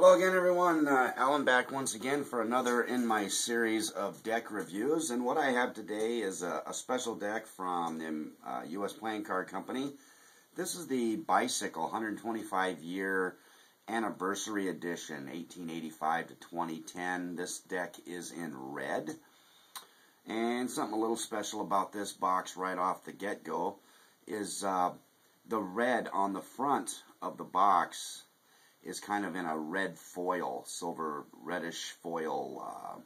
Hello again, everyone. Alan back once again for another in my series of deck reviews. And what I have today is a special deck from the U.S. Playing Card Company. This is the Bicycle 125-year anniversary edition, 1885 to 2010. This deck is in red. And something a little special about this box right off the get-go is the red on the front of the box is kind of in a red foil, silver reddish foil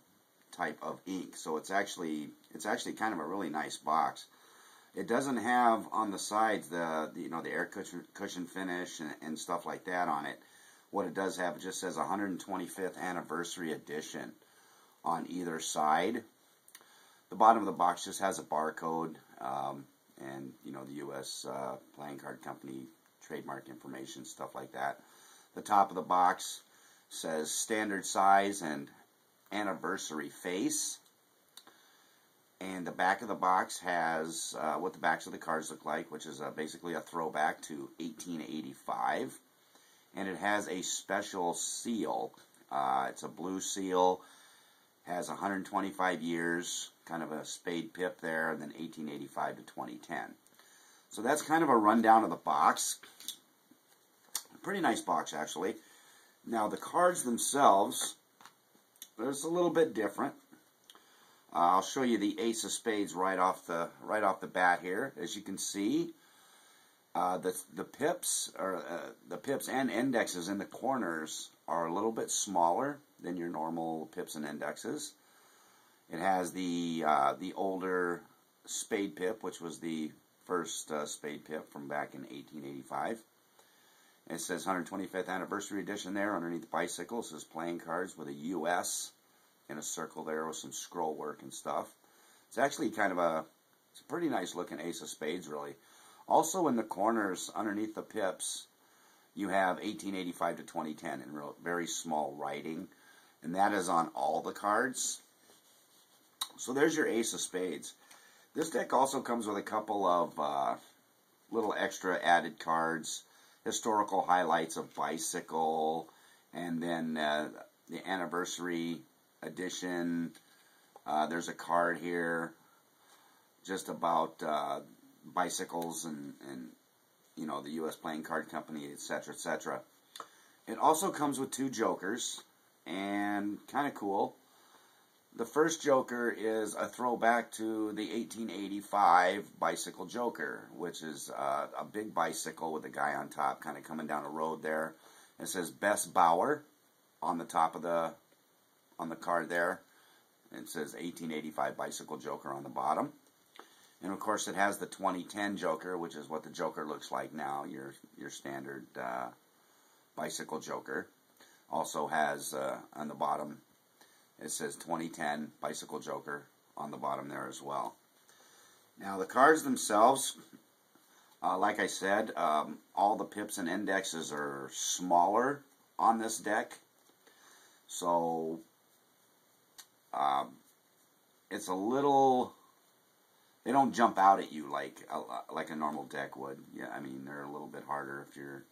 type of ink. So it's actually kind of a really nice box. It doesn't have on the sides the air cushion finish and stuff like that on it. What it does have, it just says 125th anniversary edition on either side. The bottom of the box just has a barcode and the U.S. Playing Card Company trademark information, stuff like that. The top of the box says standard size and anniversary face. And the back of the box has what the backs of the cards look like, which is basically a throwback to 1885. And it has a special seal. It's a blue seal, has 125 years, kind of a spade pip there, and then 1885 to 2010. So that's kind of a rundown of the box. Pretty nice box, actually. Now, the cards themselves, there's a little bit different. I'll show you the Ace of Spades right off the bat here. As you can see, the pips and indexes in the corners are a little bit smaller than your normal pips and indexes. It has the older spade pip, which was the first spade pip from back in 1885. It says 125th anniversary edition there underneath the bicycle. It says playing cards with a U.S. in a circle there with some scroll work and stuff. It's actually kind of it's a pretty nice looking Ace of Spades, really. Also in the corners underneath the pips, you have 1885 to 2010 in very small writing. And that is on all the cards. So there's your Ace of Spades. This deck also comes with a couple of little extra added cards. Historical highlights of bicycle, and then the anniversary edition. There's a card here just about bicycles and the U.S. Playing Card Company, etc., etc. It also comes with two jokers, and kind of cool. The first joker is a throwback to the 1885 bicycle joker, which is a big bicycle with a guy on top kind of coming down a road there. It says Bess Bauer on the top of on the card there. It says 1885 bicycle joker on the bottom. And of course it has the 2010 joker, which is what the joker looks like now, your standard bicycle joker. Also has on the bottom, it says 2010 Bicycle Joker on the bottom there as well. Now the cards themselves, like I said, all the pips and indexes are smaller on this deck. So it's a little, they don't jump out at you like a normal deck would. Yeah, I mean they're a little bit harder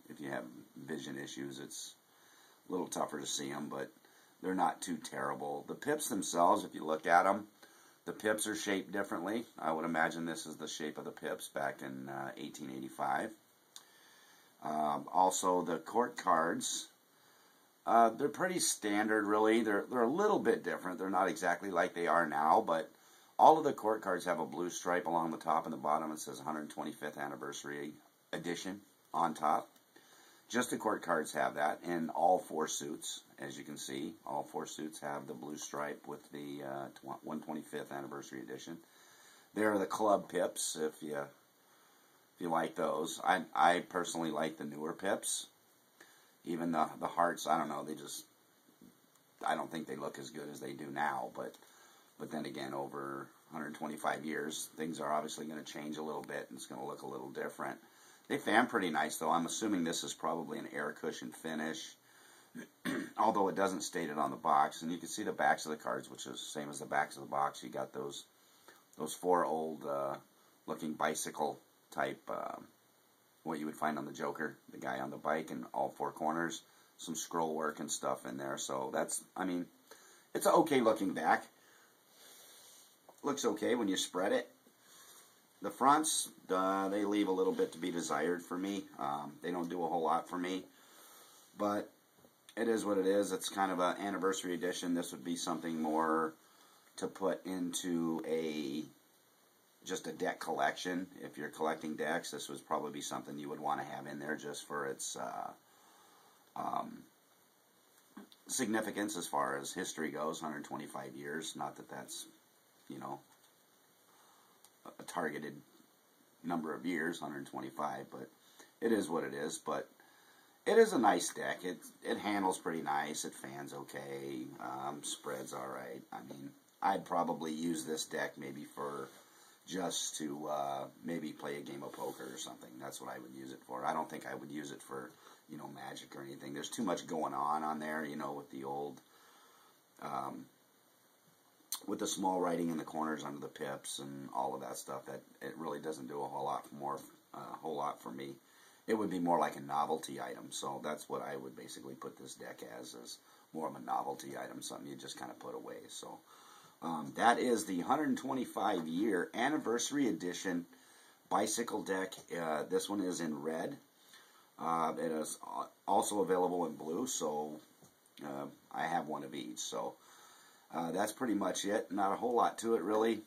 if you have vision issues. It's a little tougher to see them, but they're not too terrible. The pips themselves, if you look at them, the pips are shaped differently. I would imagine this is the shape of the pips back in 1885. Also, the court cards, they're pretty standard, really. They're a little bit different. They're not exactly like they are now, but all of the court cards have a blue stripe along the top and the bottom. It says 125th anniversary edition on top. Just the court cards have that in all four suits, as you can see. All four suits have the blue stripe with the 125th anniversary edition. There are the club pips, if you like those. I personally like the newer pips. Even the hearts, I don't know, I don't think they look as good as they do now. But then again, over 125 years, things are obviously going to change a little bit, and it's going to look a little different. They fan pretty nice, though. I'm assuming this is probably an air cushion finish, although it doesn't state it on the box. And you can see the backs of the cards, which is the same as the backs of the box. You got those four old looking bicycle type, what you would find on the Joker, the guy on the bike in all four corners. some scroll work and stuff in there. So that's, I mean, it's an okay looking deck. Looks okay when you spread it. The fronts, they leave a little bit to be desired for me. They don't do a whole lot for me. But it is what it is. It's kind of an anniversary edition. This would be something more to put into just a deck collection. If you're collecting decks, this would probably be something you would want to have in there just for its significance as far as history goes. 125 years. Not that that's, you know, a targeted number of years, 125, but it is what it is. But it is a nice deck. It handles pretty nice. It fans okay. Spreads all right. I mean, I'd probably use this deck maybe for just to maybe play a game of poker or something. That's what I would use it for. I don't think I would use it for, you know, Magic or anything. There's too much going on there, you know, with the old with the small writing in the corners under the pips and all of that stuff. That it really doesn't do a whole lot for me. It would be more like a novelty item. So that's what I would basically put this deck as more of a novelty item, something you just kind of put away. So that is the 125 year anniversary edition bicycle deck. This one is in red. It is also available in blue, so I have one of each. So that's pretty much it. Not a whole lot to it, really.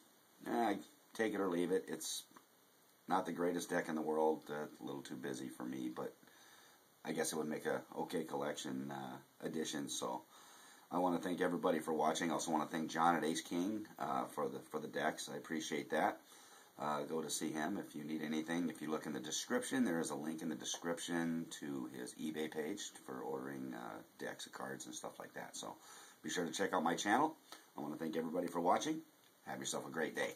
Take it or leave it. It's not the greatest deck in the world. A little too busy for me, but I guess it would make a okay collection edition. So I want to thank everybody for watching. I also want to thank John at Ace King for the decks. I appreciate that. Go to see him if you need anything. If you look in the description, there is a link in the description to his eBay page for ordering decks of cards and stuff like that. So be sure to check out my channel. I want to thank everybody for watching. Have yourself a great day.